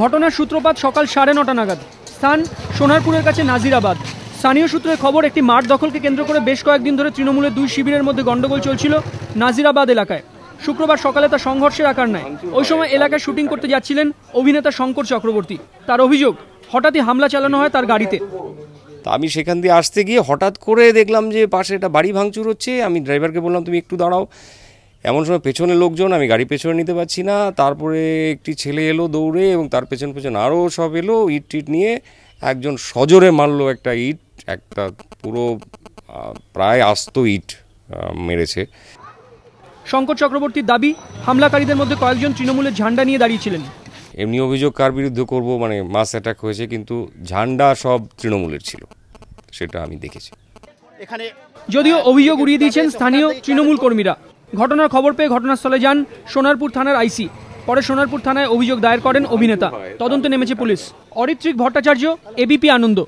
ঘটনার সূত্রপাত সকাল 9:30 নাগাদ। স্থান সোনারপুরের কাছে নাজিরাবাদ। স্থানীয় সূত্রের খবর, একটি মাঠ দখলকে কেন্দ্র করে বেশ কয়েকদিন ধরে তৃণমূলের দুই শিবিরের মধ্যে গন্ডগোল চলছিল নাজিরাবাদ এলাকায়। শুক্রবার সকালে তা সংঘর্ষের আকার নেয়। ওই সময় এলাকায় শুটিং করতে যাচ্ছিলেন অভিনেতা শঙ্কর চক্রবর্তী। তার অভিযোগ, হঠাৎই হামলা চালানো হয় তার গাড়িতে। তা আমি সেখান দিয়ে আসতে গিয়ে হঠাৎ করে দেখলাম যে পাশে একটা বাড়ি ভাঙচুর হচ্ছে। আমি ড্রাইভারকে বললাম তুমি একটু দাঁড়াও। এমন সময় পেছনে লোকজন, আমি গাড়ি পেছনে নিতে পারছি না। তারপরে একটি ছেলে এলো দৌড়ে এবং তার পেছন আরও সব এলো ইট টিট নিয়ে। একজন সজোরে মারলো একটা ইট, একটা পুরো প্রায় আস্ত ইট মেরেছে। শঙ্কর চক্রবর্তীর দাবি, হামলাকারীদের মধ্যে কয়েকজন তৃণমূলের ঝান্ডা নিয়ে দাঁড়িয়েছিলেন। এমনি অভিযোগ কার বিরুদ্ধে করব, মানে মাস অ্যাটাক হয়েছে, কিন্তু ঝান্ডা সব তৃণমূলের ছিল, সেটা আমি দেখেছি। যদিও অভিযোগ উড়িয়ে দিয়েছেন স্থানীয় তৃণমূল কর্মীরা। ঘটনার খবর পেয়ে ঘটনাস্থলে যান সোনারপুর থানার আইসি। পরে সোনারপুর থানায় অভিযোগ দায়ের করেন অভিনেতা। তদন্তে নেমেছে পুলিশ। অরিত্রিক ভট্টাচার্য, এবিপি আনন্দ।